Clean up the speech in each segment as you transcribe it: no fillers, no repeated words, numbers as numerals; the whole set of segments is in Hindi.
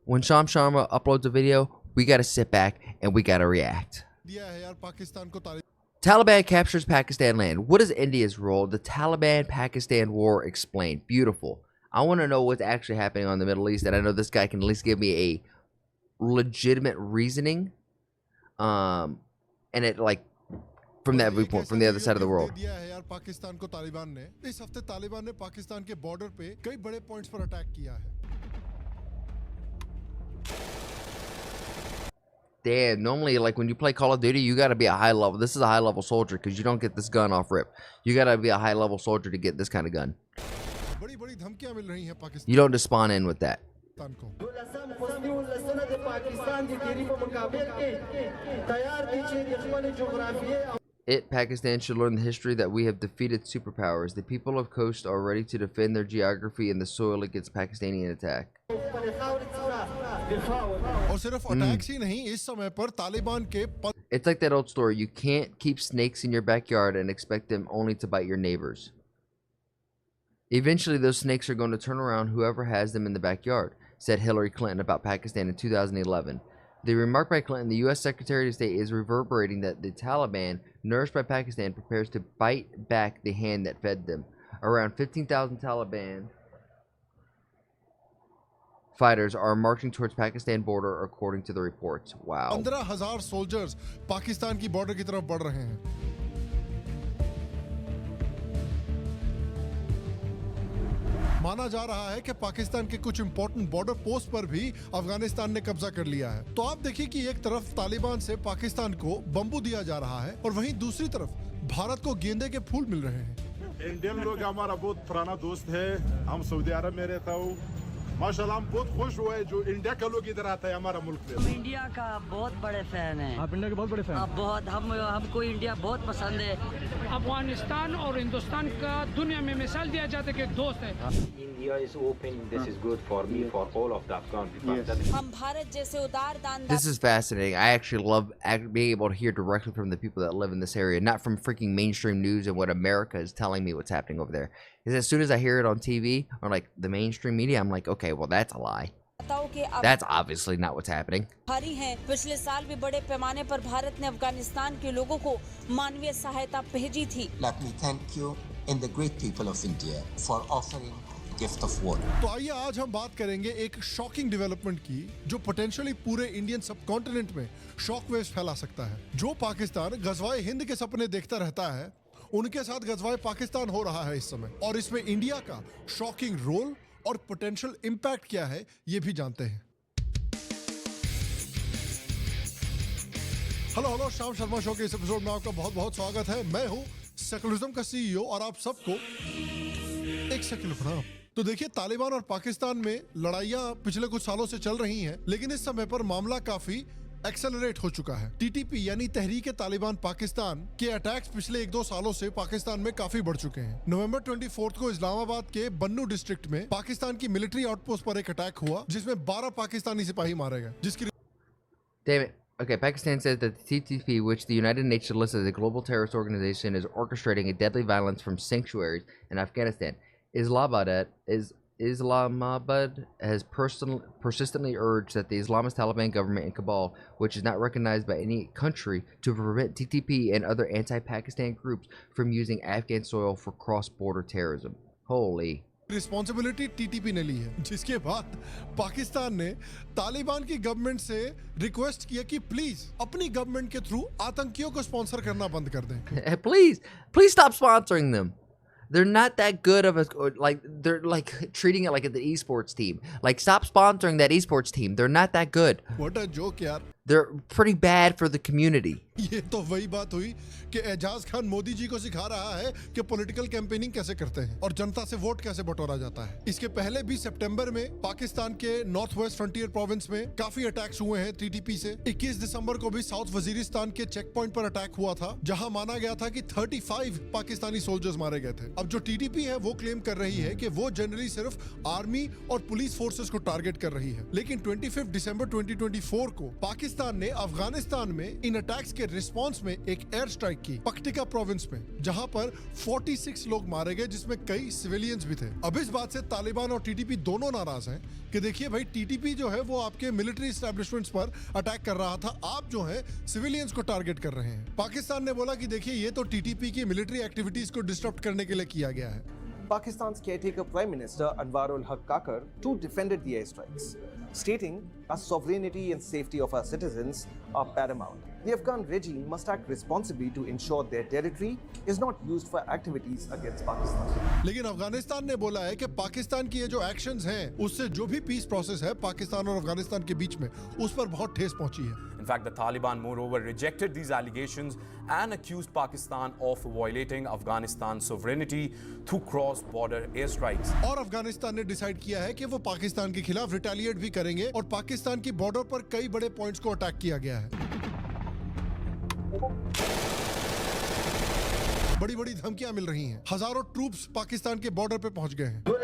when Sham Sharma uploads a video, we gotta sit back and we gotta react. Taliban captures Pakistan land. What is India's role? The Taliban-Pakistan war explained. Beautiful. I want to know what's actually happening on the Middle East, and I know this guy can at least give me a legitimate reasoning. And it like from that viewpoint, from the other side of the world. Pakistan को तालिबान ने इस हफ्ते तालिबान ने पाकिस्तान के बॉर्डर पे कई बड़े पॉइंट्स पर अटैक किया है. Damn, normally like when you play Call of Duty, you gotta be a high level. This is a high level soldier because you don't get this gun off rip. You gotta be a high level soldier to get this kind of gun. बड़ी-बड़ी धमकियां मिल रही हैं Pakistan You don't just spawn in with that. को. Pakistan should learn the history that we have defeated superpowers. The people of Coast are ready to defend their geography and the soil against Pakistani attack. और सिर्फ अटैक्स ही नहीं, इस समय पर तालिबान के It's like that old story. You can't keep snakes in your backyard and expect them only to bite your neighbors. Eventually, those snakes are going to turn around whoever has them in the backyard, said Hillary Clinton about Pakistan in 2011. The remark by Clinton, the U.S. Secretary of State, is reverberating that the Taliban, nourished by Pakistan, prepares to bite back the hand that fed them. Around 15,000 Taliban fighters are marching towards Pakistan border, according to the reports. Wow. 15,000 soldiers Pakistan की बॉर्डर की तरफ बढ़ रहे हैं. माना जा रहा है कि पाकिस्तान के कुछ इंपॉर्टेंट बॉर्डर पोस्ट पर भी अफगानिस्तान ने कब्जा कर लिया है. तो आप देखिए कि एक तरफ तालिबान से पाकिस्तान को बम्बू दिया जा रहा है और वहीं दूसरी तरफ भारत को गेंदे के फूल मिल रहे हैं. इंडियन लोग हमारा बहुत पुराना दोस्त है. हम सऊदी अरब में रहता हूँ. माशाल्लाह हम बहुत खुश हुए जो इंडिया का लोग इधर आता है हमारा मुल्क में. हम इंडिया का बहुत बड़े फैन हैं. आप इंडिया के बहुत बड़े फैन? आप बहुत हमको इंडिया बहुत पसंद है. अफगानिस्तान और हिंदुस्तान का दुनिया में मिसाल दिया जाता है कि दोस्त है. India is open. This is good for me, for all of the Afghan people. Yes. हम भारत जैसे उदार दानदार. This is fascinating. I actually love being able to hear directly from the people that live in this area, not from freaking mainstream news and what America is telling me what's happening over there. Because as soon as I hear it on TV or like the mainstream media, I'm like, okay, well that's a lie. That's obviously not what's happening. भारी हैं. पिछले साल भी बड़े पैमाने पर भारत ने अफगानिस्तान के लोगों को मानवीय सहायता भेजी थी. Let me thank you and the great people of India for offering gift of war. तो आइए आज हम बात करेंगे एक शॉकिंग डेवलपमेंट की जो पोटेंशियली पूरे इंडियन सबकॉन्टिनेंट में शॉक वेव्स फैला सकता है. जो पाकिस्तान गजवाए हिंद के सपने देखता रहता है, उनके साथ गजवाए पाकिस्तान हो रहा है इस समय. और इसमें इंडिया का शॉकिंग रोल और पोटेंशियल इंपैक्ट क्या है ये भी जानते हैं. हेलो शाम शर्मा शो के इस एपिसोड में आपका बहुत बहुत स्वागत है. मैं हूं सेकुलरिज्म का सीईओ और आप सबको एक सेकंड प्रणाम. तो देखिए, तालिबान और पाकिस्तान में लड़ाइयां पिछले कुछ सालों से चल रही हैं, लेकिन इस समय पर मामला काफी एक्सेलरेट हो चुका है. टीटीपी यानी तहरीक तालिबान पाकिस्तान के अटैक्स पिछले 1-2 सालों से पाकिस्तान में काफी बढ़ चुके हैं. नवंबर 24 को इस्लामाबाद के बन्नू डिस्ट्रिक्ट में पाकिस्तान की मिलिट्री आउटपोस्ट पर एक अटैक हुआ जिसमें 12 पाकिस्तानी सिपाही मारे गए. जिसकी Damn it. Okay, Pakistan says that the TTP, which the United Nations lists as a global terrorist organization, is orchestrating a deadly violence from sanctuaries in Afghanistan. Islamabad has persistently urged that the Islamist Taliban government in Kabul, which is not recognized by any country, to prevent TTP and other anti-Pakistan groups from using Afghan soil for cross-border terrorism. Holy. Responsibility TTP ने ली है. जिसके बाद पाकिस्तान ने तालिबान की गवर्नमेंट से रिक्वेस्ट किया कि प्लीज अपनी गवर्नमेंट के थ्रू आतंकियों को स्पॉन्सर करना बंद कर दें. Please stop sponsoring them. They're not that good of a, like, they're like treating it like the esports team. Like, stop sponsoring that esports team. They're not that good. What a joke, yaar. They're pretty bad for the community. ये तो वही बात हुई कि एजाज खान मोदी जी को सिखा रहा है कि पॉलिटिकल कैंपेनिंग कैसे करते हैं और जनता से वोट कैसे बटोरा जाता है. इसके पहले भी सितंबर में पाकिस्तान के नॉर्थ वेस्ट फ्रंटियर प्रोविंस में काफी अटैक्स हुए हैं टीटीपी से. 21 दिसंबर को भी साउथ वजीरिस्तान के चेक पॉइंट पर अटैक हुआ था जहां माना गया था कि 35 पाकिस्तानी सोल्जर्स मारे गए थे. अब जो टीटीपी है वो क्लेम कर रही है कि वो जनरली सिर्फ आर्मी और पुलिस फोर्सेस को टारगेट कर रही है. लेकिन 25 दिसंबर 2024 को पाकिस्तान ने अफगानिस्तान में इन अटैक्स के रिस्पांस में एक एयर स्ट्राइक की पक्टिका प्रोविंस में, जहां पर 46 लोग मारे गए, जिसमें कई सिविलियंस भी थे। अब इस बात से तालिबान और टीटीपी दोनों नाराज हैं कि देखिए भाई, टीटीपी जो है वो आपके मिलिट्री एस्टैब्लिशमेंट्स पर अटैक कर रहा था, आप जो है सिविलियंस को टारगेट कर रहे हैं। पाकिस्तान ने बोला कि देखिए ये तो टीटीपी की मिलिट्री एक्टिविटीज को डिस्टर्ब करने के लिए किया गया है। Pakistan's caretaker Prime Minister Anwarul Haq Kakar too defended the airstrikes, stating our sovereignty and safety of our citizens are paramount. The Afghan regime must act responsibly to ensure their territory is not used for activities against Pakistan. लेकिन अफगानिस्तान ने बोला है कि पाकिस्तान की ये जो एक्शंस हैं, उससे जो भी पीस प्रोसेस है पाकिस्तान और अफगानिस्तान के बीच में, उस पर बहुत ठेस पहुंची है। In fact, the Taliban moreover rejected these allegations and accused Pakistan of violating Afghanistan's sovereignty through cross-border airstrikes. और अफगानिस्तान ने डिसाइड किया है कि वो पाकिस्तान के खिलाफ रिटेलिएट भी करेंगे और पाकिस्तान की बॉर्डर पर कई बड़े पॉइंट्स को अटैक किया गया है। बड़ी बड़ी धमकियां मिल रही हैं। हजारों ट्रूप्स पाकिस्तान के बॉर्डर पे पहुंच गए हैं। तो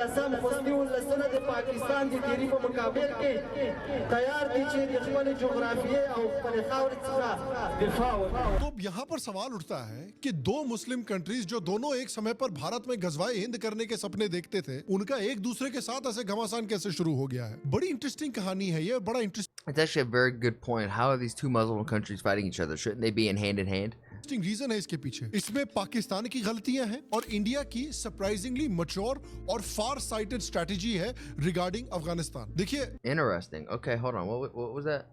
अब यहाँ पर सवाल उठता है कि दो मुस्लिम कंट्रीज जो दोनों एक समय पर भारत में गजवाए हिंद करने के सपने देखते थे, उनका एक दूसरे के साथ ऐसे घमासान कैसे शुरू हो गया है। बड़ी इंटरेस्टिंग कहानी है ये, बड़ा interesting. It's actually a very good point. How are these two Muslim countries fighting each other? Shouldn't they be in hand? Reason है इसके पीछे। इसमें पाकिस्तान की गलतियां हैं और इंडिया की सरप्राइजिंगली मैच्योर और फार साइटेड स्ट्रेटजी है रिगार्डिंग अफगानिस्तान। देखिए, Interesting. Okay, hold on. What was that?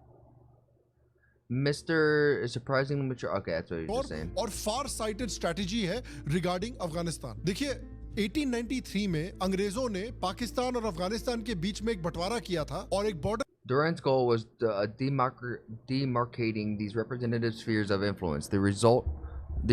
Mr. Surprisingly mature. Okay, that's what you're just saying. और फार साइटेड स्ट्रेटजी है रिगार्डिंग अफगानिस्तान। देखिए, 1893 में अंग्रेजों ने पाकिस्तान और अफगानिस्तान के बीच में एक बंटवारा किया था और एक border. Durrand's goal was demarcating these representative spheres of influence. The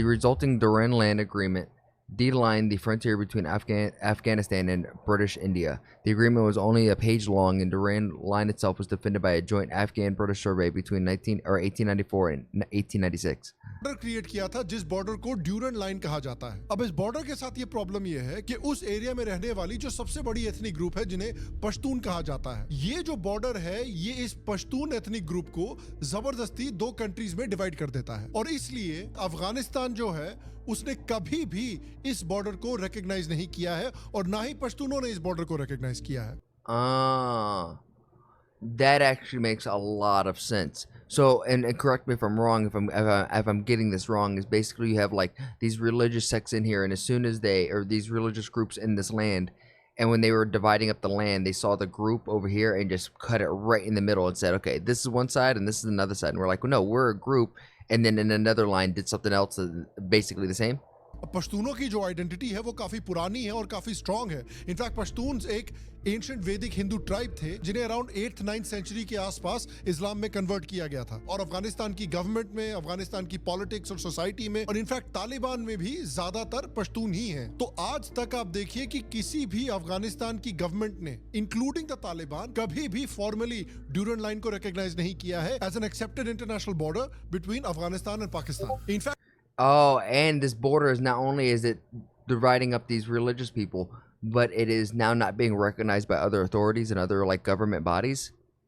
resulting Durrand Land Agreement de-lined the frontier between Afghanistan and British India. The agreement was only a page long, and Durrand Line itself was defended by a joint Afghan-British survey between 1894 and 1896. Border create किया था जिस बॉर्डर को ड्यूरेंट लाइन कहा जाता है। अब इस बॉर्डर के साथ ये प्रॉब्लम ये है कि उस एरिया में रहने वाली जो सबसे बड़ी एथनिक ग्रुप है, जिन्हें पश्तून कहा जाता है, ये जो बॉर्डर है ये इस पश्तून एथनिक ग्रुप को जबरदस्ती दो कंट्रीज में डिवाइड कर देता है। और इसलिए अफगानिस्तान जो है उसने कभी भी इस बॉर्डर को रिकॉग्नाइज नहीं किया है और ना ही पश्तूनों ने इस बॉर्डर को रिकॉग्नाइज किया है। That actually makes a lot of sense. So, and correct me if I'm wrong, if I'm getting this wrong, is basically you have like these religious sects in here, and as soon as these religious groups in this land, and when they were dividing up the land, they saw the group over here and just cut it right in the middle and said, okay, this is one side and this is another side. And we're like, well, no, we're a group, and then in another line did something else basically the same. पश्तूनों की जो आइडेंटिटी है वो काफी पुरानी है और काफी स्ट्रांग है। इनफैक्ट पश्तून एक एंशिएंट वैदिक हिंदू ट्राइब थे जिन्हें अराउंड 8th-9th सेंचुरी के आसपास इस्लाम में कन्वर्ट किया गया था और अफगानिस्तान की गवर्नमेंट में, अफगानिस्तान की पॉलिटिक्स और सोसाइटी में और इनफैक्ट तालिबान में भी ज्यादातर पश्तून ही हैं। तो आज तक आप देखिए कि किसी भी अफगानिस्तान की गवर्नमेंट ने, इंक्लूडिंग द तालिबान, कभी भी फॉर्मली ड्यूरेंट लाइन को रिकॉग्नाइज नहीं किया है as an accepted international border between Afghanistan and Pakistan. In fact Oh, and this border is not only is it dividing up these religious people, but it is now not being recognized by other authorities and other like government bodies.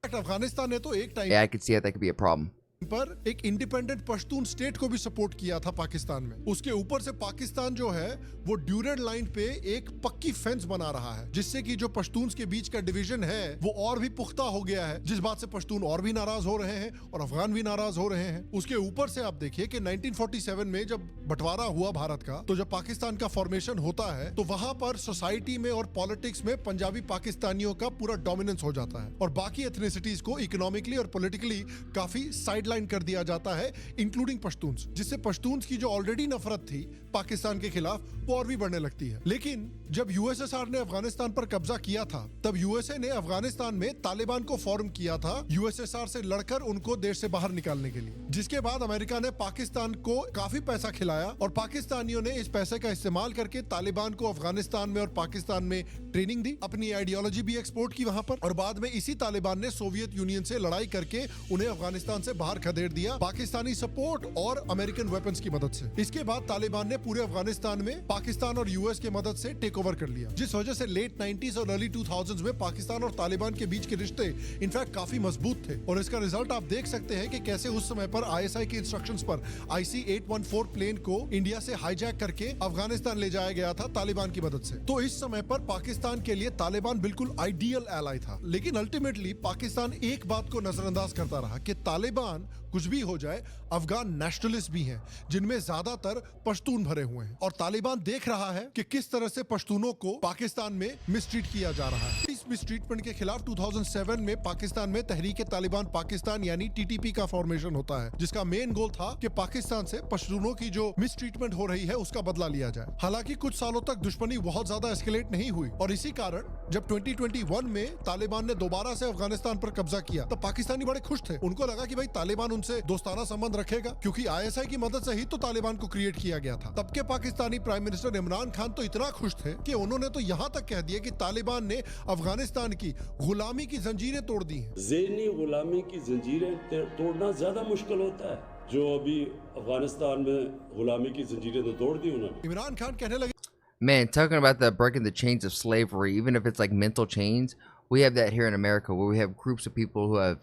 Afghanistan ने तो एक time Yeah, I could see how that could be a problem. पर एक इंडिपेंडेंट पश्तून स्टेट को भी सपोर्ट किया था पाकिस्तान में। उसके ऊपर से पाकिस्तान जो है वो ड्यूरेंट लाइन पे एक पक्की फेंस बना रहा है जिससे कि जो पश्तून के बीच का डिवीजन है वो और भी पुख्ता हो गया है, जिस बात से पश्तून और भी नाराज हो रहे हैं और अफगान भी नाराज हो रहे हैं। उसके ऊपर से आप देखिए कि 1947 में जब बंटवारा हुआ भारत का, तो जब पाकिस्तान का फॉर्मेशन होता है तो वहां पर सोसाइटी में और पॉलिटिक्स में पंजाबी पाकिस्तानियों का पूरा डोमिनेंस हो जाता है और बाकी एथनिसिटीज को इकोनॉमिकली और पॉलिटिकली काफी साइड कर दिया जाता है, इंक्लूडिंग पश्तून्स, जिससे पश्तून्स की जो ऑलरेडी नफरत थी पाकिस्तान के खिलाफ वो और भी बढ़ने लगती है। लेकिन जब यूएसएसआर ने अफगानिस्तान पर कब्जा किया था तब यूएसए ने अफगानिस्तान में तालिबान को फॉर्म किया था यूएसएसआर से लड़कर उनको देश से बाहर निकालने के लिए, जिसके बाद अमेरिका ने पाकिस्तान को काफी पैसा खिलाया और पाकिस्तानियों ने इस पैसे का इस्तेमाल करके तालिबान को अफगानिस्तान में और पाकिस्तान में ट्रेनिंग दी, अपनी आइडियोलॉजी भी एक्सपोर्ट की वहां पर, और बाद में इसी तालिबान ने सोवियत यूनियन से लड़ाई करके उन्हें अफगानिस्तान से बाहर बाहर खदेड़ दिया पाकिस्तानी सपोर्ट और अमेरिकन वेपन्स की मदद से। इसके बाद तालिबान ने पूरे अफगानिस्तान में पाकिस्तान और यूएस की मदद से टेक ओवर कर लिया, जिस वजह से लेट 90s और अर्ली 2000s में पाकिस्तान और तालिबान के बीच के रिश्ते इनफैक्ट काफी मजबूत थे। और इसका रिजल्ट आप देख सकते हैं कि कैसे उस समय पर आईएसआई के इंस्ट्रक्शंस पर IC-814 प्लेन को इंडिया से हाईजैक करके अफगानिस्तान ले जाया गया था तालिबान की मदद से। तो इस समय पर पाकिस्तान के लिए तालिबान बिल्कुल आइडियल एलाई था। लेकिन अल्टीमेटली पाकिस्तान एक बात को नजरअंदाज करता रहा कि तालिबान कुछ भी हो जाए, अफगान नेशनलिस्ट भी हैं, जिनमें ज्यादातर पश्तून भरे हुए हैं। और तालिबान देख रहा है कि किस तरह से पश्तूनों को पाकिस्तान में मिसट्रीट किया जा रहा है। इस मिसट्रीटमेंट के खिलाफ 2007 में पाकिस्तान में तहरीक-ए-तालिबान पाकिस्तान यानी TTP का फॉर्मेशन होता है, जिसका मेन गोल था कि पाकिस्तान से पश्तूनों की जो मिसट्रीटमेंट हो रही है उसका बदला लिया जाए। हालांकि कुछ सालों तक दुश्मनी बहुत ज्यादा एस्केलेट नहीं हुई और इसी कारण जब 2021 में तालिबान ने दोबारा से अफगानिस्तान पर कब्जा किया तो पाकिस्तानी बड़े खुश थे। उनको लगा कि भाई तालिबान उनसे दोस्ताना संबंध रखेगा, क्योंकि ISI की मदद से ही तो तालिबान को क्रिएट किया गया था। तब के पाकिस्तानी प्राइम मिनिस्टर इमरान खान तो इतना खुश थे कि उन्होंने तो यहाँ तक कह दिया कि तालिबान ने अफगानिस्तान की गुलामी की जंजीरें तोड़ दी हैं। ज़हनी गुलामी की जंजीरें तोड़ना ज्यादा मुश्किल होता है, जो अभी अफगानिस्तान में गुलामी की जंजीरें तो तोड़ दी उन्होंने। इमरान खान कहने लगे, Man, talking about the breaking the chains of slavery, even if it's like mental chains, we have that here in America where we have groups of people who have,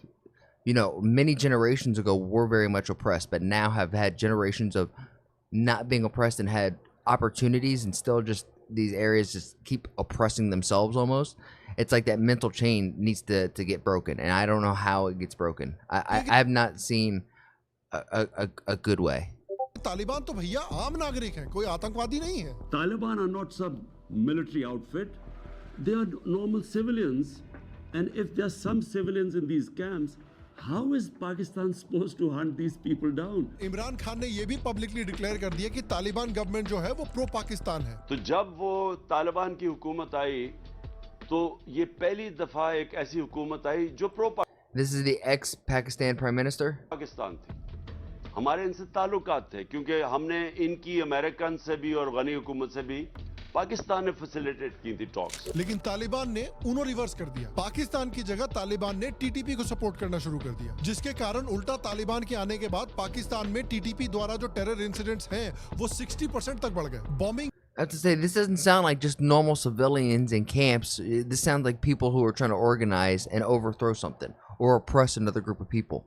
you know, many generations ago were very much oppressed, but now have had generations of not being oppressed and had opportunities, and still just these areas just keep oppressing themselves almost. It's like that mental chain needs to get broken, and I don't know how it gets broken. I have not seen a good way. Taliban तो भैया आम नागरिक हैं, कोई आतंकवादी नहीं है। Taliban are not some military outfit. They are normal civilians. And if there are some civilians in these camps, how is Pakistan supposed to hunt these people down? Imran Khan ने ये भी पब्लिकली डिक्लेयर कर दिया कि तालिबान गवर्नमेंट जो है वो प्रो पाकिस्तान है। तो जब वो तालिबान की हुकूमत आई तो ये पहली दफा एक ऐसी हुकूमत आई जो pro This is the ex-Pakistan Prime Minister? Pakistan थी। हमारे इनसे ताल्लुकात थे क्योंकि हमने इनकी अमेरिकन से भी और गनी हुकूमत से भी पाकिस्तान ने फैसिलिटेट की थी टॉक्स। लेकिन तालिबान ने उन्होंने रिवर्स कर दिया। पाकिस्तान की जगह तालिबान ने TTP को सपोर्ट करना शुरू कर दिया, जिसके कारण उल्टा तालिबान के आने के बाद पाकिस्तान में TTP द्वारा जो टेरर इंसिडेंट्स हैं वो 60% तक बढ़ गए। Bombing I have to say, this doesn't sound like just normal civilians in camps. This sounds like people who are trying to organize and overthrow something or oppress another group of people.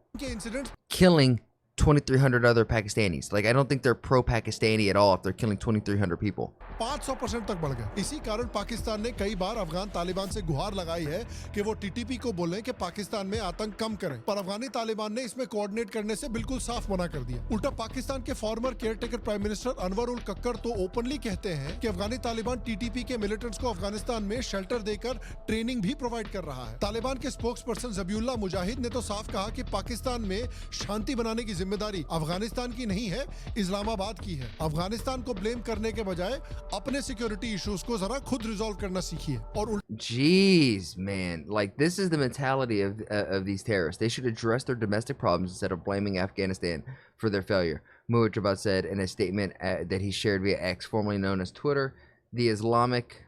Killing 2,300 other Pakistanis. Like, I don't think they're pro-Pakistani at all if they're killing 2,300 people. 500% तक बढ़ गए। इसी कारण पाकिस्तान ने कई बार अफगान तालिबान से गुहार लगाई है कि वो TTP को बोलें कि पाकिस्तान में आतंक कम करें, पर अफगानी तालिबान ने इसमें कोऑर्डिनेट करने से बिल्कुल साफ मना कर दिया। उल्टा पाकिस्तान के former caretaker prime minister Anwaar ul Kakar तो ओपनली कहते हैं कि अफगानी तालिबान TTP के मिलिटेंट्स को अफगानिस्तान में शेल्टर देकर ट्रेनिंग भी प्रोवाइड कर रहा है। तालिबान के स्पोक्स पर्सन ज़बीउल्लाह मुजाहिद ने तो साफ कहा कि पाकिस्तान में शांति बनाने की जिम्मेदारी अफगानिस्तान की नहीं है, इस्लामाबाद की है। अफगानिस्तान को ब्लेम करने के बजाय अपने सिक्योरिटी इश्यूज को जरा खुद रिजॉल्व करना सीखिए। और Jeez, man, like this is the mentality of these terrorists. They should address their domestic problems instead of blaming Afghanistan for their failure. Mujahid said in a statement that he shared via X, formerly known as Twitter, the Islamic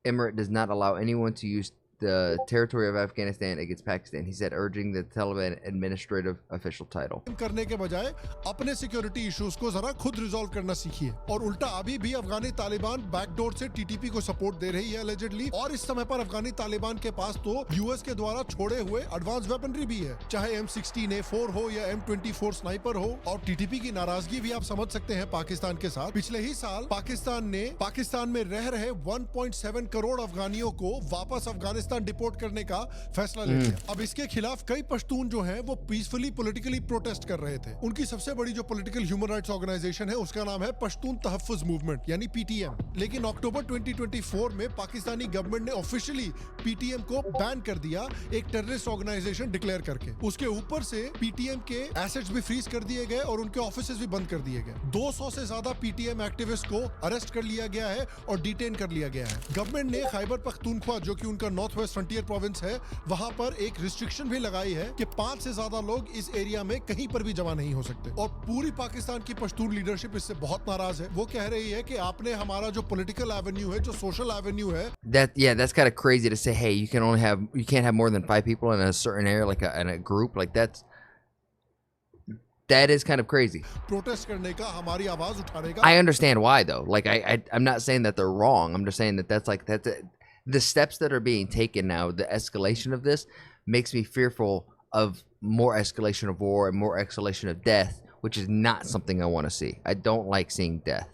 Emirate does not allow anyone to use the territory of Afghanistan against Pakistan. He said, urging the Taliban administrative official title. करने के बजाय अपने सिक्योरिटी इश्यूज को जरा खुद रिजॉल्व करना सीखिए। और उल्टा अभी भी अफगानी तालिबान बैकडोर से TTP को सपोर्ट दे रही है allegedly, और इस समय पर अफगानी तालिबान के पास तो US के द्वारा छोड़े हुए एडवांस वेपनरी भी है, चाहे M16A4 हो या M24 स्नाइपर हो। और TTP की नाराजगी भी आप समझ सकते हैं पाकिस्तान के साथ। पिछले ही साल पाकिस्तान ने पाकिस्तान में रह रहे 1.7 करोड़ अफगानियों को वापस अफगानिस्तान डिपोर्ट करने का फैसला ले लिया। अब इसके खिलाफ कई पश्तून जो हैं वो पीसफुली पॉलिटिकली प्रोटेस्ट कर रहे थे। उनकी सबसे बड़ी जो पॉलिटिकल ह्यूमन राइट्स ऑर्गेनाइजेशन है उसका नाम है पश्तून तहफ्फुज मूवमेंट यानी PTM। लेकिन अक्टूबर 2024 में पाकिस्तानी गवर्नमेंट ने ऑफिशियली PTM को बैन कर दिया, एक टेररिस्ट ऑर्गेनाइजेशन डिक्लेयर करके। उसके ऊपर से PTM के एसेट्स भी फ्रीज कर दिए गए और उनके ऑफिसेज भी बंद कर दिए गए। 200 से ज्यादा PTM एक्टिविस्ट को अरेस्ट कर लिया गया है और डिटेन कर लिया गया है। गवर्नमेंट ने खैबर पख्तूनख्वा जो कि उनका नॉर्थ वेस्ट फ्रंटियर प्रोविंस है, वहां पर एक रिस्ट्रिक्शन भी लगाई है कि 5 से ज्यादा लोग इस एरिया में कहीं पर भी जमा नहीं हो सकते। और पूरी पाकिस्तान की पश्तून लीडरशिप इससे बहुत नाराज है। वो कह रही है कि आपने हमारा जो पॉलिटिकल एवेन्यू है, जो सोशल एवेन्यू है, that's kind of crazy to say, hey, you can't have more than 5 people in a certain area, like in a group, like That is kind of crazy. Protest करने का, हमारी आवाज उठाने का। I understand why though. Like I'm not saying that they're wrong. I'm just saying that that's the steps that are being taken now. The escalation of this makes me fearful of more escalation of war and more escalation of death, which is not something I want to see. I don't like seeing death.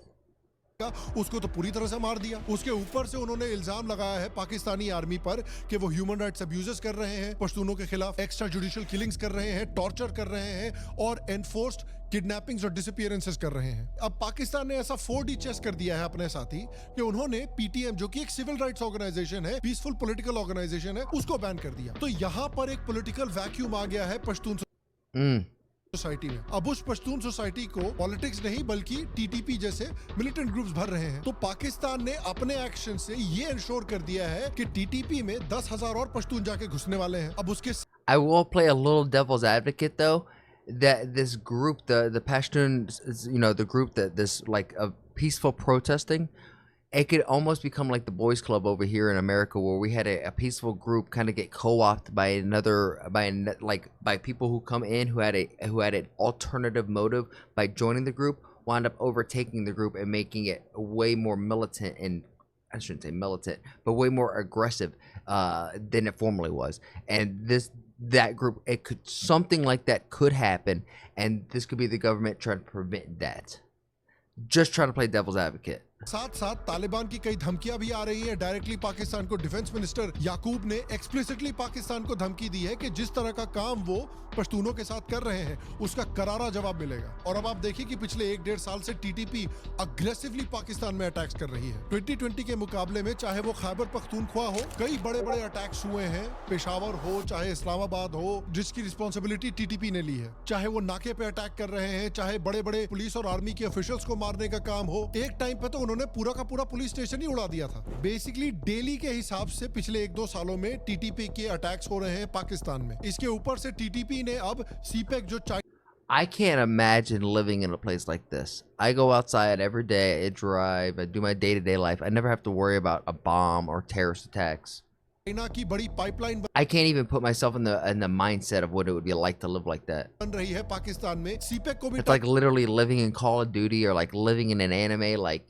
उसको तो पूरी तरह से मार दिया। उसके ऊपर से उन्होंने इल्जाम लगाया है पाकिस्तानी आर्मी पर कि वो ह्यूमन राइट्स अब्यूजेस कर रहे हैं, पश्तूनों के खिलाफ एक्स्ट्रा जुडिशियल किलिंग्स कर रहे हैं, टॉर्चर कर रहे हैं और एनफोर्स्ड किडनैपिंग्स और डिसअपीयरेंसेस कर रहे हैं। अब पाकिस्तान ने ऐसा 4D चेस कर दिया है अपने साथी कि उन्होंने पीटीएम, जो कि एक सिविल राइट्स ऑर्गेनाइजेशन है, पीसफुल पॉलिटिकल ऑर्गेनाइजेशन है, उसको बैन कर दिया। तो यहाँ पर एक पॉलिटिकल वैक्यूम आ गया है पश्तून सोसाइटी में। अब उस पश्तून सोसाइटी को पॉलिटिक्स नहीं बल्कि टीटीपी जैसे मिलिटेंट ग्रुप्स भर रहे हैं। तो पाकिस्तान ने अपने एक्शन से ये इंश्योर कर दिया है कि टीटीपी में 10,000 और पश्तून जाके घुसने वाले हैं। अब उसके I will play a little devil's advocate though, that this group, the Pashtuns, you know, the group that this like a peaceful protesting, it could almost become like the boys club over here in America, where we had a peaceful group kind of get co-opted by people who come in who had an alternative motive by joining the group, wound up overtaking the group and making it way more militant, and I shouldn't say militant, but way more aggressive than it formerly was. And that group, something like that could happen, and this could be the government trying to prevent that. Just trying to play devil's advocate. साथ साथ तालिबान की कई धमकियां भी आ रही हैं डायरेक्टली पाकिस्तान को। डिफेंस मिनिस्टर याकूब ने एक्सप्लिसिटली पाकिस्तान को धमकी दी है कि जिस तरह का काम वो पश्तूनों के साथ कर रहे हैं उसका करारा जवाब मिलेगा। और अब आप देखिए कि पिछले 1-1.5 साल से टीटीपी अग्रेसिवली पाकिस्तान में अटैक्स कर रही है। 2020 के मुकाबले में चाहे वो खैबर पख्तूनख्वा हो, कई बड़े बड़े अटैक्स हुए हैं, पेशावर हो चाहे इस्लामाबाद हो, जिसकी रिस्पॉन्सिबिलिटी टीटीपी ने ली है। चाहे वो नाके पे अटैक कर रहे हैं, चाहे बड़े बड़े पुलिस और आर्मी के ऑफिशियल्स को मारने का काम हो। एक टाइम पे तो उन्होंने पूरा का पूरा पुलिस स्टेशन ही उड़ा दिया था। बेसिकली डेली के हिसाब से पिछले 1-2 सालों में टीटीपी के अटैक्स हो रहे हैं पाकिस्तान में। इसके ऊपर से टीटीपी ने अब सीपेक जो I can't imagine living in a place like this. I go outside every day, I drive, I do my day-to-day life. I never have to worry about a bomb or terrorist attacks. China की बड़ी pipeline I can't even put myself in the mindset of what it would be like to live like that. बन रही है पाकिस्तान में। सीपेक को भी It's like literally living in Call of Duty or like living in an anime, like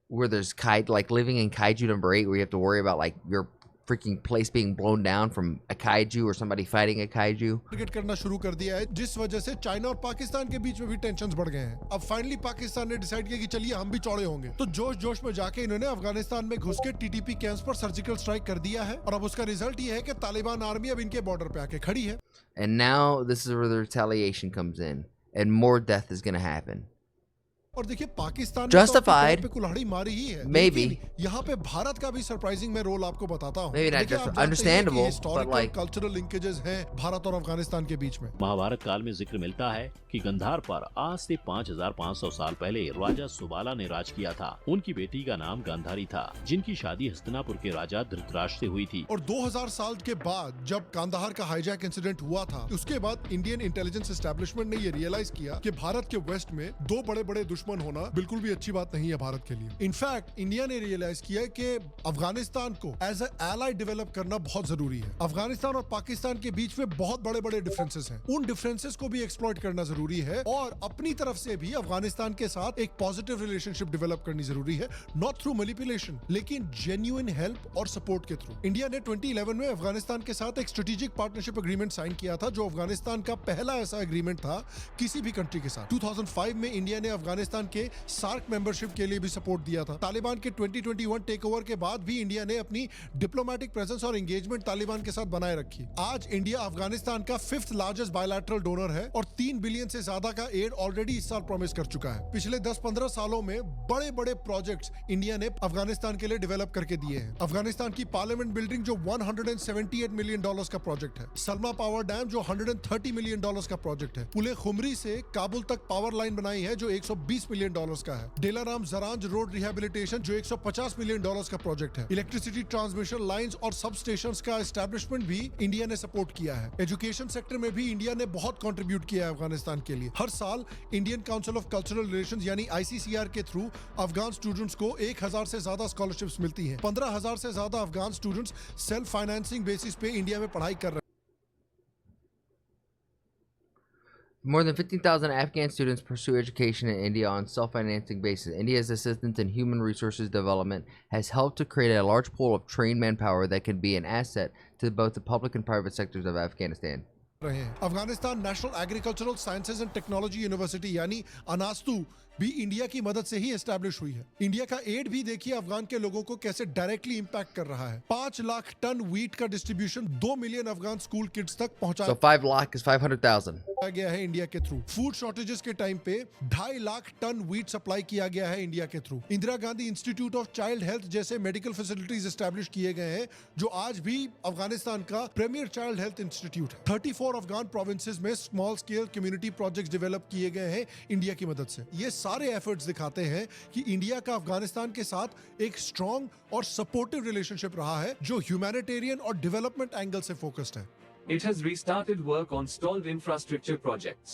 where there's like living in Kaiju number 8, where you have to worry about like your freaking place being blown down from a kaiju or somebody fighting a kaiju. Target करना शुरू कर दिया है, जिस वजह से चाइना और पाकिस्तान के बीच में भी टेंशन्स बढ़ गए हैं। अब फाइनली पाकिस्तान ने डिसाइड किया कि चलिए हम भी चौड़े होंगे। तो जोश जोश में जाके इन्होंने अफगानिस्तान में घुस के टीटीपी कैंप्स पर सर्जिकल स्ट्राइक कर दिया है और अब उसका रिजल्ट ये है कि तालिबान आर्मी अब इनके बॉर्डर पे आके खड़ी है। And now this is where the retaliation comes in and more death is going to happen. और देखिए पाकिस्तान Justified, पे कुल्हाड़ी मारी ही है। maybe. यहाँ पे भारत का भी सरप्राइजिंग में रोल आपको बताता हूँ। Maybe not just understandable, but like cultural linkages हैं भारत और अफगानिस्तान के बीच में। महाभारत काल में जिक्र मिलता है कि गंधार पर आज से 5500 साल पहले राजा सुबाला ने राज किया था। उनकी बेटी का नाम गांधारी था, जिनकी शादी हस्तिनापुर के राजा धृतराष्ट्र से हुई थी। और 2000 साल के बाद जब कांदाहार का हाईजैक इंसिडेंट हुआ था, उसके बाद इंडियन इंटेलिजेंस एस्टेब्लिशमेंट ने ये रियलाइज किया कि भारत के वेस्ट में 2 बड़े बड़े दुश्मन होना बिल्कुल भी अच्छी बात नहीं है भारत के लिए। इनफैक्ट इंडिया ने रियलाइज किया कि अफगानिस्तान को एज ए एलाई डेवलप करना बहुत जरूरी है। अफगानिस्तान और पाकिस्तान के बीच में बहुत बड़े बड़े डिफरेंसेस हैं, उन डिफरेंसेस को भी एक्सप्लॉइट करना जरूरी है और अपनी तरफ से भी अफगानिस्तान के साथ एक पॉजिटिव रिलेशनशिप डेवलप करनी जरूरी है, नॉट थ्रू मैनिपुलेशन लेकिन जेन्युइन हेल्प और सपोर्ट के थ्रू। इंडिया ने 2011 में अफगानिस्तान के साथ एक स्ट्रेटेजिक पार्टनरशिप एग्रीमेंट साइन किया था, जो अफगानिस्तान का पहला ऐसा एग्रीमेंट था किसी भी कंट्री के साथ। 2005 में इंडिया ने अफगानिस्तान के सार्क मेंबरशिप के लिए भी सपोर्ट दिया था। तालिबान के 2021 टेक ओवर के बाद भी इंडिया ने अपनी डिप्लोमेटिक प्रेजेंस और एंगेजमेंट तालिबान के साथ बनाए रखी। आज इंडिया अफगानिस्तान का 5th लार्जेस्ट बायलैटरल डोनर है और 3 बिलियन से ज्यादा का एड ऑलरेडी इस साल प्रॉमिस कर चुका है। पिछले 10-15 सालों में बड़े बड़े प्रोजेक्ट्स इंडिया ने अफगानिस्तान के लिए डेवलप करके दिए हैं। अफगानिस्तान की पार्लियामेंट बिल्डिंग जो $178 मिलियन का प्रोजेक्ट है, सलमा पावर डैम जो $130 मिलियन का प्रोजेक्ट है, पुले खुमरी से काबुल तक पावर लाइन बनाई है जो $120 मिलियन का है, डेलाराम जरांज रोड रिहेबिलिटेशन जो $150 मिलियन का प्रोजेक्ट है, इलेक्ट्रिसिटी ट्रांसमिशन लाइंस और सब स्टेशंस का एस्टैब्लिशमेंट भी इंडिया ने सपोर्ट किया है। एजुकेशन सेक्टर में भी इंडिया ने बहुत कंट्रीब्यूट किया है अफगानिस्तान के लिए। हर साल Indian council of cultural relations यानी ICCR के थ्रू अफगान स्टूडेंट्स को 1000 से ज्यादा स्कॉलरशिप्स मिलती हैं। 15,000 से ज्यादा Afghan students self financing basis पे इंडिया में पढ़ाई कर रहे हैं। More than 15,000 Afghan students pursue education in India on self-financing basis. India's assistance in human resources development has helped to create a large pool of trained manpower that can be an asset to both the public and private sectors of Afghanistan. रहे हैं। Afghanistan national agricultural sciences and technology university यानी अनास्तु भी इंडिया की मदद से ही एस्टैब्लिश हुई है। इंडिया का एड भी देखिए अफगान के लोगों को कैसे डायरेक्टली इंपैक्ट कर रहा है। 5 लाख टन व्हीट का distribution 2 million Afghan school kids तक पहुंचाया। So 5 lakh is 500,000. गया है इंडिया के थ्रू। फूड शॉर्टेजेस के टाइम पे 2.5 लाख टन व्हीट सप्लाई किया गया है इंडिया के through. Indira Gandhi institute of child health जैसे मेडिकल फैसिलिटीज एस्टैब्लिश किए गए हैं जो आज भी अफगानिस्तान का प्रीमियर चाइल्ड हेल्थ इंस्टीट्यूट है। 34 अफगान प्रोविंसेस में small scale community projects develop किए गए हैं इंडिया की मदद से। ये सारे एफर्ट्स दिखाते हैं कि इंडिया का अफगानिस्तान के साथ एक स्ट्रॉन्ग और सपोर्टिव रिलेशनशिप रहा है जो ह्यूमैनिटेरियन और डेवलपमेंट एंगल से फोकस्ड है। It has restarted work on stalled infrastructure projects.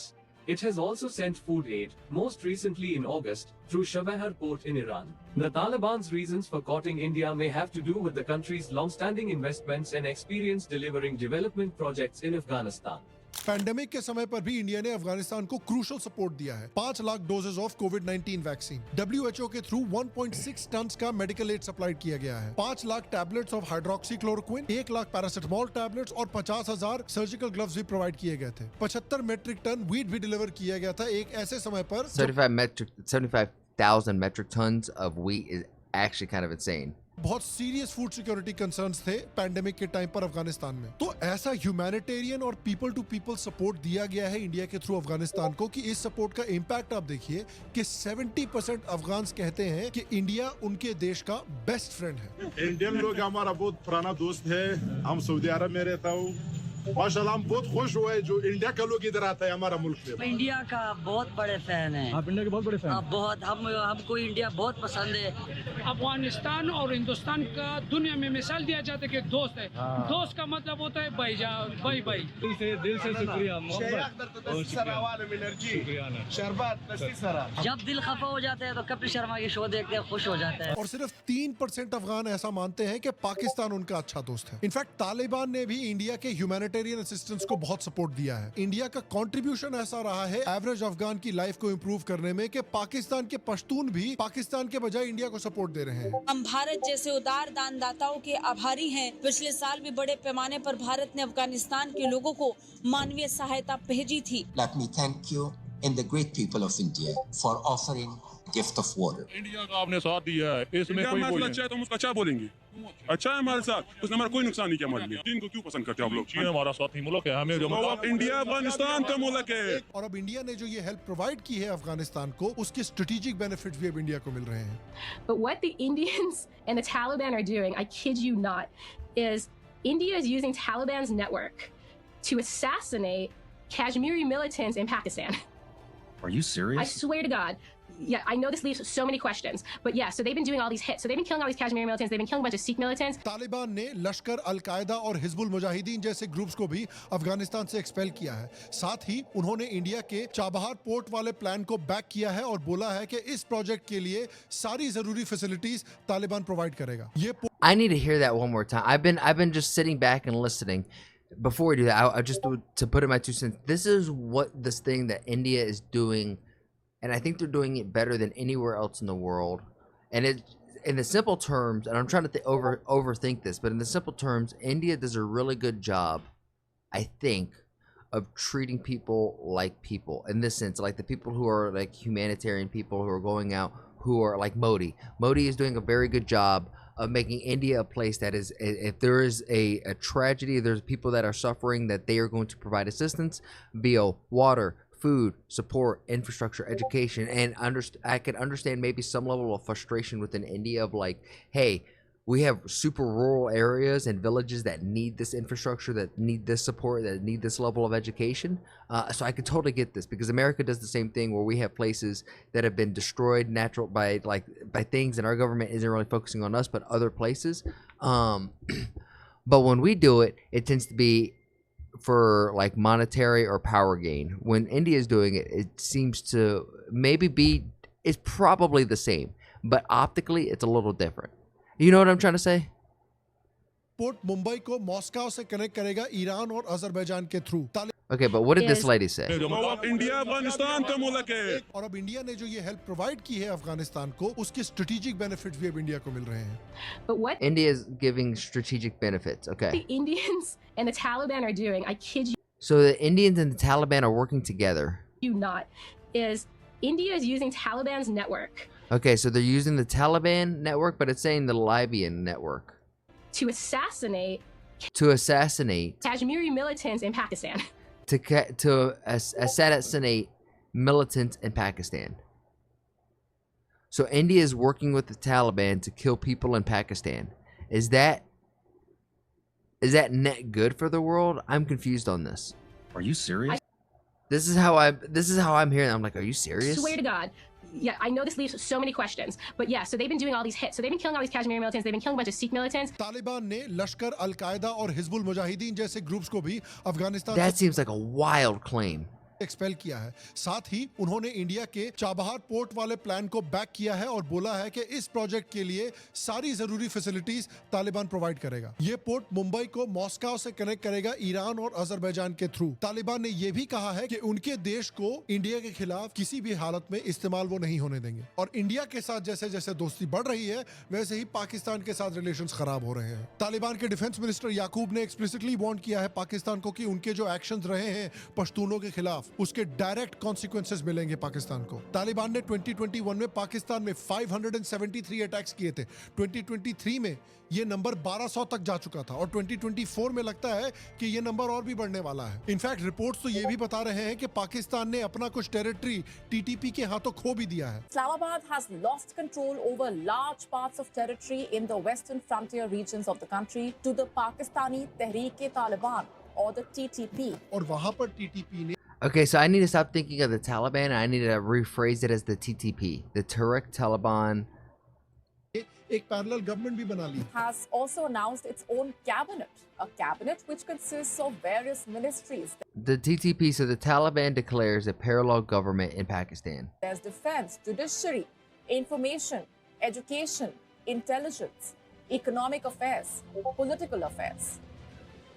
It has also sent food aid, most recently in August, through Chabahar port in Iran. The Taliban's reasons for courting India may have to do with the country's long-standing investments and experience delivering development projects in Afghanistan. Pandemic के समय पर भी इंडिया ने अफगानिस्तान को क्रूशल सपोर्ट दिया है। 5 lakh doses of covid vaccine WHO के थ्रू 1.6 टन का मेडिकल एड सप्लाई किया गया है। 5 lakh tablets of hydroxychloroquine, 1 lakh paracetamol tablets और 50,000 सर्जिकल ग्लव्स भी प्रोवाइड किए गए थे। 75 मेट्रिक टन व्हीट भी डिलीवर किया गया था एक ऐसे समय पर 75,000 metric tons of wheat is actually kind of insane. बहुत सीरियस फूड सिक्योरिटी कंसर्न्स थे पैंडेमिक के टाइम पर अफगानिस्तान में। तो ऐसा ह्यूमैनिटेरियन और पीपल टू पीपल सपोर्ट दिया गया है इंडिया के थ्रू अफगानिस्तान को कि इस सपोर्ट का इम्पैक्ट आप देखिए कि 70% अफगान्स कहते हैं कि इंडिया उनके देश का बेस्ट फ्रेंड है। इंडियन लोग हमारा बहुत पुराना दोस्त है। हम सऊदी अरब में रहता हूँ। माशाल्लाह हम बहुत खुश हुए जो इंडिया का लोग इधर आता है हमारा मुल्क में। इंडिया का बहुत बड़े फैन है। आप इंडिया के बहुत बड़े फैन हैं। बहुत हमको इंडिया बहुत पसंद है। अफगानिस्तान और हिंदुस्तान का दुनिया में मिसाल दिया जाता है कि दोस्त है। दोस्त का मतलब होता है भाईजान, भाई भाई। दिल से शुक्रिया। जब दिल खफा हो जाता है तो कपिल शर्मा की शो देखते हैं खुश हो जाता है। और सिर्फ 3% अफगान ऐसा मानते हैं कि पाकिस्तान उनका अच्छा दोस्त है। इनफैक्ट तालिबान ने भी इंडिया के ह्यूमैनिटेरियन असिस्टेंस को बहुत सपोर्ट दिया है। इंडिया का कंट्रीब्यूशन ऐसा रहा है एवरेज अफगान की लाइफ को इम्प्रूव करने में कि पाकिस्तान के पश्तून भी पाकिस्तान के बजाय इंडिया को सपोर्ट दे रहे हैं। हम भारत जैसे उदार दानदाताओं के आभारी हैं। पिछले साल भी बड़े पैमाने पर भारत ने अफगानिस्तान के लोगों को मानवीय सहायता भेजी थी। Let me thank you and the great people of India for offering gift of water. India का आपने साथ दिया है, इसमें कोई बोले अच्छा है तो हम उसका अच्छा बोलेंगे। अच्छा है हमारे साथ, उसने हमारा कोई नुकसान नहीं किया हमारे लिए। चीन को क्यों पसंद करते हैं आप लोग? चीन हमारा साथी मुल्क है, हमें जो इंडिया अफगानिस्तान का मुल्क है। और अब इंडिया ने जो ये हेल्प प्रोवाइड की है अफगानिस्तान को, उसके स्ट्रेटेजिक बेनिफिट्स भी अब इंडिया को मिल रहे हैं। But what the Indians and the Taliban are doing, I kid you not, is India is using Taliban's network to assassinate Kashmiri militants in Pakistan. Are you serious? I swear to God. Yeah, I know this leaves so many questions, but yeah, so they've been doing all these hits. So they've been killing all these Kashmiri militants. They've been killing a bunch of Sikh militants. Taliban ने लश्कर, अल-कायदा और हिजबुल मुजाहिदीन जैसे ग्रुप्स को भी अफगानिस्तान से एक्सपेल किया है। साथ ही उन्होंने इंडिया के चाबहार पोर्ट वाले प्लान को बैक किया है और बोला है कि इस प्रोजेक्ट के लिए सारी जरूरी फैसिलिटीज तालिबान प्रोवाइड करेगा। ये I need to hear that one more time. I've been just sitting back and listening. Before we do that, I just to put in my 2 cents. This is what this thing that India is doing, and I think they're doing it better than anywhere else in the world. And it, in the simple terms, and I'm trying to overthink this, but in the simple terms, India does a really good job, I think, of treating people like people. In this sense, like the people who are like humanitarian people who are going out, who are like Modi. Modi is doing a very good job of making India a place that is, if there is a tragedy, there's people that are suffering, that they are going to provide assistance via water, food, support, infrastructure, education. And I can understand maybe some level of frustration within India of like, hey, we have super rural areas and villages that need this infrastructure, that need this support, that need this level of education. So I could totally get this, because America does the same thing where we have places that have been destroyed by things, and our government isn't really focusing on us, but other places. But when we do it, it tends to be for like monetary or power gain. When India is doing it, it seems to maybe it's probably the same, but optically it's a little different. You know what I'm trying to say? Port Mumbai को मॉस्को से कनेक्ट करेगा ईरान और अजरबैजान के through. Okay, but what did this is lady say? India Afghanistan का मुल्क है और अब इंडिया ने जो ये हेल्प प्रोवाइड की है अफगानिस्तान को, उसके स्ट्रेटेजिक बेनिफिट्स भी अब इंडिया को मिल रहे हैं. But what India is giving strategic benefits. Okay. the Indians and the Taliban are doing, I kid So the Indians and the Taliban are working together. you not, is India is using Taliban's network Okay, so they're using the Taliban network, but it's saying the Libyan network to assassinate to assassinate Kashmiri militants in Pakistan. assassinate militants in Pakistan. So India is working with the Taliban to kill people in Pakistan. Is that net good for the world? I'm confused on this. Are you serious? This is how I'm hearing. I'm like, are you serious? Swear to God. Yeah, I know this leaves so many questions, but yeah, so they've been doing all these hits. So they've been killing all these Kashmiri militants. They've been killing a bunch of Sikh militants. Taliban ने लश्कर, अल-कायदा और हिजबुल मुजाहिदीन जैसे ग्रुप्स को भी Afghanistan That seems like a wild claim. Expel किया है. साथ ही उन्होंने इंडिया के चाबहार पोर्ट वाले प्लान को बैक किया है और बोला है कि इस प्रोजेक्ट के लिए सारी जरूरी फैसिलिटीज तालिबान प्रोवाइड करेगा. ये पोर्ट मुंबई को मॉस्को से कनेक्ट करेगा ईरान और अजरबैजान के थ्रू. तालिबान ने यह भी कहा है कि उनके देश को इंडिया के खिलाफ किसी भी हालत में इस्तेमाल वो नहीं होने देंगे. और इंडिया के साथ जैसे जैसे दोस्ती बढ़ रही है, वैसे ही पाकिस्तान के साथ रिलेशंस खराब हो रहे हैं. तालिबान के डिफेंस मिनिस्टर याकूब ने एक्सप्लिसिटली वार्न किया है पाकिस्तान को कि उनके जो एक्शंस रहे हैं पश्तूनों के खिलाफ, उसके डायरेक्ट कॉन्सिक्वेंसेस मिलेंगे पाकिस्तान को. तालिबान ने 2021 में पाकिस्तान में 573 अटैक्स किए थे. 2023 में ये नंबर 1200 तक जा चुका था और 2024 में लगता है कि ये नंबर और भी बढ़ने वाला है. इनफैक्ट रिपोर्ट्स तो ये भी बता रहे हैं कि पाकिस्तान ने अपना कुछ टेरिटरी टीटीपी के हाथों खो भी दिया है. Islamabad has lost control over large parts of territory in the western frontier regions of the country to the Pakistani Tehreek-e-Taliban or the TTP. और वहां पर टीटीपी ने Okay, so I need to stop thinking of the Taliban. I need to rephrase it as the TTP, the Tehreek Taliban. एक पैरेलल गवर्नमेंट भी बना ली. Has also announced its own cabinet, a cabinet which consists of various ministries. The TTP, so the Taliban declares a parallel government in Pakistan. There's defense, judiciary, information, education, intelligence, economic affairs, political affairs.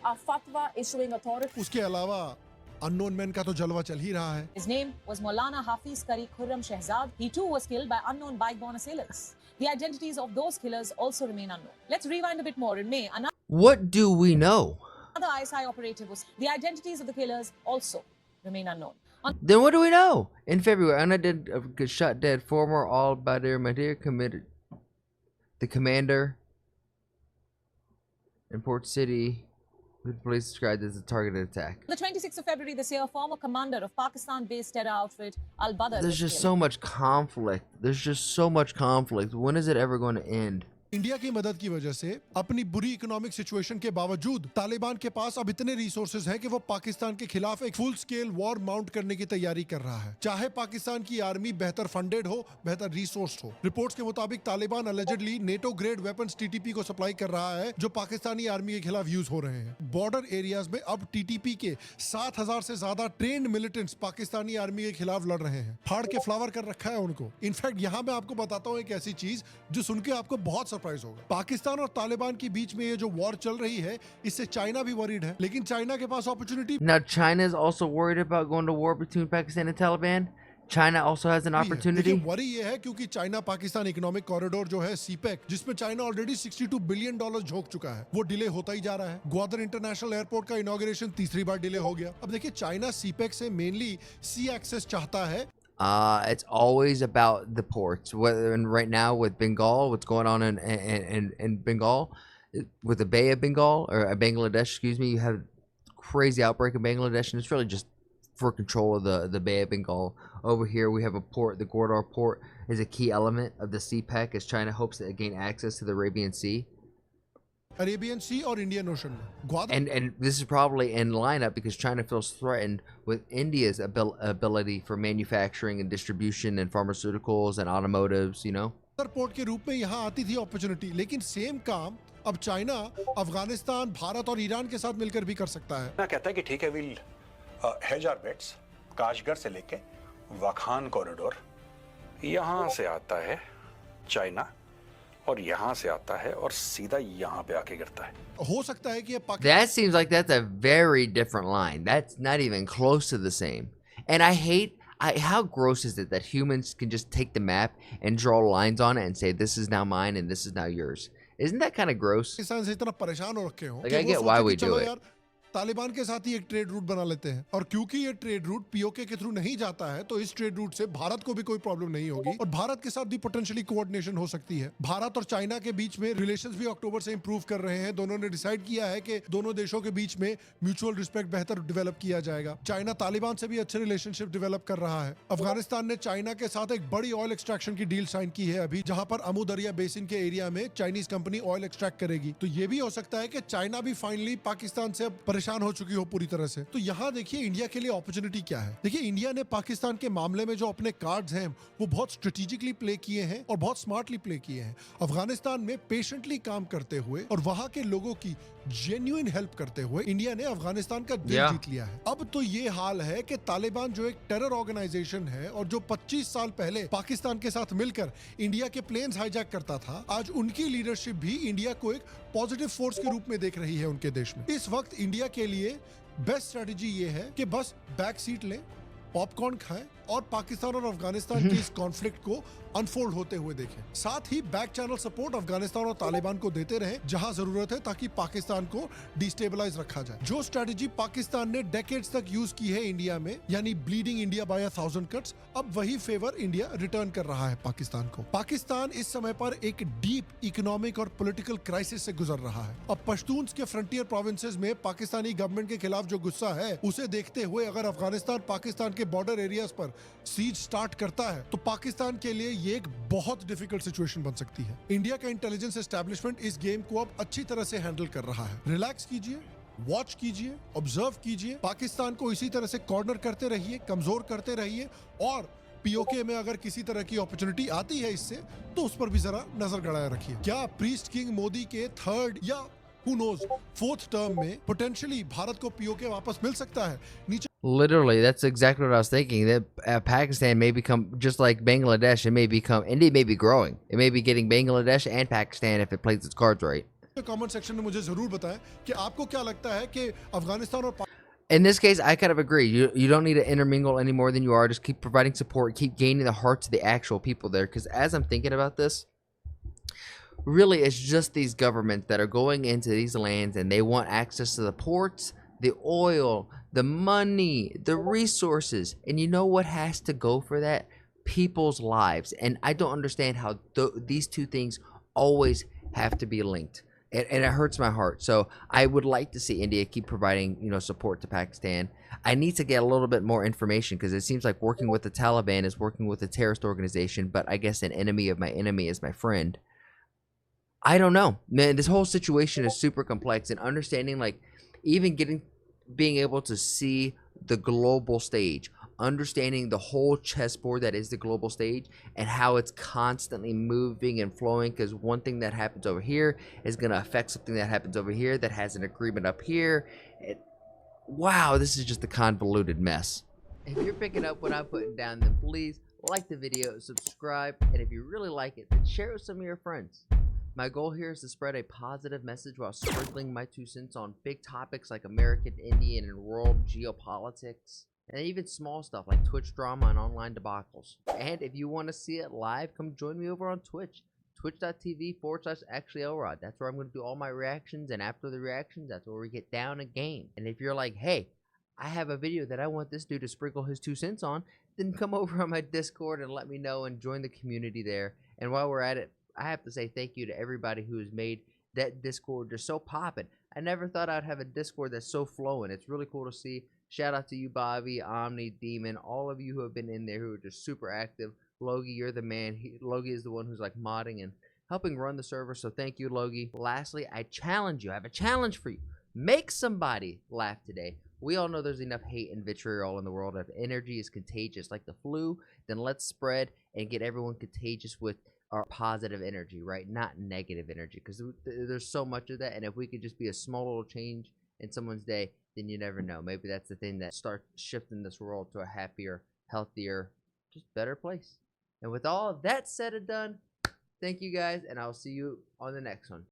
A fatwa issuing authority. उसके अलावा अननोन मैन का तो जलवा चल ही रहा है. His name was Maulana Hafiz Tariq Khurram Shehzad. He too was killed by unknown bike-borne assailants. The identities of those killers also remain unknown. Let's rewind a bit more. In May, What do we know? another ISI operative was. The identities of the killers also remain unknown. Then what do we know? In February, Anna shot dead former al-Badr Mahdir committed the commander in Port City. The police described as a targeted attack. On the 26th of February this year, former commander of Pakistan-based terror outfit Al-Badr. There's just so much conflict. There's just so much conflict. When is it ever going to end? India की मदद की वजह से अपनी बुरी इकोनॉमिक सिचुएशन के बावजूद तालिबान के पास अब इतने रिसोर्सेज हैं कि वो पाकिस्तान के खिलाफ एक फुल स्केल वॉर माउंट करने की तैयारी कर रहा है. चाहे पाकिस्तान की आर्मी बेहतर फंडेड हो, बेहतर रिसोर्स्ड हो. रिपोर्ट्स के मुताबिक Taliban allegedly NATO grade weapons TTP को सप्लाई कर रहा है जो पाकिस्तानी आर्मी के खिलाफ यूज हो रहे हैं. बॉर्डर एरियाज में अब टीटीपी के 7,000 से ज्यादा ट्रेन्ड मिलिटेंट्स पाकिस्तानी आर्मी के खिलाफ लड़ रहे हैं. फाड़ के फ्लावर कर रखा है उनको. इनफैक्ट यहाँ मैं आपको बताता हूँ एक ऐसी चीज जो सुन के आपको बहुत सरप्राइज होगा. पाकिस्तान और तालिबान के बीच में ये जो वॉर चल रही है, इससे चाइना भी वरीड है, लेकिन चाइना के पास opportunity. Now China is also worried about going to war between Pakistan and Taliban. China also has an opportunity. लेकिन वरी ये है क्योंकि चाइना पाकिस्तान इकोनॉमिक कॉरिडोर जो है सीपेक, जिसमें चाइना ऑलरेडी $62 बिलियन झोंक चुका है, वो डिले होता ही जा रहा है. ग्वादर इंटरनेशनल एयरपोर्ट का इनॉग्रेशन तीसरी बार डिले हो गया. अब देखिए चाइना सीपेक से मेनली सी एक्सेस चाहता है. It's always about the ports. And right now with Bengal, what's going on in Bengal, with the Bay of Bengal or Bangladesh, excuse me, you have crazy outbreak in Bangladesh, and it's really just for control of the Bay of Bengal. Over here, we have a port. The Gwadar port is a key element of the CPEC as China hopes to gain access to the Arabian Sea. Arabian Sea or Indian Ocean. And this is probably in lineup because China feels threatened with India's ability for manufacturing and distribution and pharmaceuticals and automotives, you know. Port के रूप में यहाँ आती थी अपॉर्चुनिटी, लेकिन सेम काम अब चाइना अफगानिस्तान, भारत और ईरान के साथ मिलकर भी कर सकता है. मैं कहता है कि ठीक है, will hedge our bets. Kashgar से लेके वाखान कॉरिडोर यहाँ से आता है चाइना और यहाँ से आता है और सीधा यहाँ पे आके गिरता है. हो सकता है कि ये That seems like that's a very different line. That's not even close to the same. And I hate, how gross is it that humans can just take the map and draw lines on it and say, this is now mine and this is now yours? Isn't that kind of gross? Pakistan से इतना परेशान हो रखे हो Like, कि I वो get why सोचे we कि do चलो it. यार तालिबान के साथ ही एक ट्रेड रूट बना लेते हैं, और क्योंकि ये ट्रेड रूट पीओके के थ्रू नहीं जाता है तो इस ट्रेड रूट से भारत को भी कोई प्रॉब्लम नहीं होगी और भारत के साथ भी पोटेंशियली कोऑर्डिनेशन हो सकती है. भारत और चाइना के बीच में रिलेशंस भी अक्टूबर से इंप्रूव कर रहे हैं. दोनों ने डिसाइड किया है कि दोनों देशों के बीच में म्यूचुअल रिस्पेक्ट बेहतर डेवलप किया जाएगा. चाइना तालिबान से भी अच्छे रिलेशनशिप डेवलप कर रहा है. अफगानिस्तान ने चाइना के साथ एक बड़ी ऑयल एक्सट्रैक्शन की डील साइन की है अभी, जहां पर अमू दरिया बेसिन के एरिया में चाइनीज कंपनी ऑयल एक्सट्रैक्ट करेगी. तो ये भी हो सकता है कि चाइना भी फाइनली पाकिस्तान से अब परेशान हो चुकी हो पूरी तरह से. तो यहाँ देखिए इंडिया के लिए अपॉर्चुनिटी क्या है. देखिए इंडिया ने पाकिस्तान के मामले में जो अपने कार्ड्स हैं वो बहुत स्ट्रेटेजिकली प्ले किए हैं और बहुत स्मार्टली प्ले किए हैं. अफगानिस्तान में पेशेंटली काम करते हुए और वहां के लोगों की जेन्युइन हेल्प करते हुए इंडिया ने अफगानिस्तान का दिल जीत लिया है. अब तो ये हाल है कि तालिबान जो एक टेरर ऑर्गेनाइजेशन है और जो 25 साल पहले पाकिस्तान के साथ मिलकर इंडिया के प्लेन्स हाईजैक करता था, आज उनकी लीडरशिप भी इंडिया को एक पॉजिटिव फोर्स के रूप में देख रही है उनके देश में. इस वक्त इंडिया के लिए बेस्ट स्ट्रेटजी ये है कि बस बैक सीट लें, पॉपकॉर्न खाएं और पाकिस्तान और अफगानिस्तान की इस कॉन्फ्लिक्ट को अनफोल्ड होते हुए देखें. साथ ही बैक चैनल सपोर्ट अफगानिस्तान और तालिबान को देते रहें जहां जरूरत है, ताकि पाकिस्तान को डिस्टेबलाइज रखा जाए. जो स्ट्रेटजी पाकिस्तान ने डेकेड्स तक यूज की है इंडिया में, यानी ब्लीडिंग इंडिया बाय 1000 कट्स, अब वही फेवर इंडिया रिटर्न कर रहा है पाकिस्तान को. पाकिस्तान इस समय पर एक डीप इकोनॉमिक और पॉलिटिकल क्राइसिस से गुजर रहा है. अब पश्तून्स के फ्रंटियर प्रोविंसेस में पाकिस्तानी गवर्नमेंट के खिलाफ जो गुस्सा है उसे देखते हुए अगर अफगानिस्तान पाकिस्तान के बॉर्डर एरियाज पर सीज स्टार्ट करता है तो पाकिस्तान के लिए ये एक बहुत डिफिकल्ट सिचुएशन बन सकती है. इंडिया का इंटेलिजेंस एस्टेब्लिशमेंट इस गेम को अब अच्छी तरह से हैंडल कर रहा है. रिलैक्स कीजिए, वॉच कीजिए, ऑब्जर्व कीजिए, पाकिस्तान को इसी तरह से कॉर्नर करते रहिए, कमजोर करते रहिए, और पीओके में अगर किसी तरह की अपॉर्चुनिटी आती है इससे तो उस पर भी जरा नजर गड़ाए रखिए. क्या प्रीस्ट किंग मोदी के थर्ड या who knows फोर्थ टर्म में पोटेंशियली भारत को पीओके वापस मिल सकता है. नीचे Literally, that's exactly what I was thinking. That Pakistan may become just like Bangladesh. It may become, India may be growing. It may be getting Bangladesh and Pakistan if it plays its cards right. Comment section में मुझे जरूर बताएं कि आपको क्या लगता है कि अफगानिस्तान और In this case, I kind of agree. You don't need to intermingle any more than you are. Just keep providing support. Keep gaining the hearts of the actual people there. Because as I'm thinking about this, really it's just these governments that are going into these lands and they want access to the ports, the oil, the money, the resources. And you know what has to go for that? People's lives. And I don't understand how these two things always have to be linked. And it hurts my heart. So I would like to see India keep providing, support to Pakistan. I need to get a little bit more information because it seems like working with the Taliban is working with a terrorist organization, but I guess an enemy of my enemy is my friend. I don't know, man. This whole situation is super complex, and understanding, like, even being able to see the global stage, understanding the whole chessboard that is the global stage and how it's constantly moving and flowing, because one thing that happens over here is going to affect something that happens over here that has an agreement up here. Wow, this is just a convoluted mess. If you're picking up what I'm putting down, then please like the video, subscribe, and if you really like it, then share it with some of your friends. My goal here is to spread a positive message while sprinkling my 2 cents on big topics like American, Indian, and world geopolitics. And even small stuff like Twitch drama and online debacles. And if you want to see it live, come join me over on Twitch. Twitch.tv/ActuallyElrod. That's where I'm going to do all my reactions. And after the reactions, that's where we get down a game. And if you're like, hey, I have a video that I want this dude to sprinkle his 2 cents on, then come over on my Discord and let me know and join the community there. And while we're at it, I have to say thank you to everybody who has made that Discord just so poppin'. I never thought I'd have a Discord that's so flowing. It's really cool to see. Shout out to you, Bobby, Omni, Demon, all of you who have been in there who are just super active. Logie, you're the man. Logie is the one who's like modding and helping run the server, so thank you, Logie. Lastly, I challenge you. I have a challenge for you. Make somebody laugh today. We all know there's enough hate and vitriol in the world. If energy is contagious like the flu, then let's spread and get everyone contagious with our positive energy, right? Not negative energy, because there's so much of that. And if we could just be a small little change in someone's day, then you never know. Maybe that's the thing that starts shifting this world to a happier, healthier, just better place. And with all that said and done, Thank you guys, and I'll see you on the next one.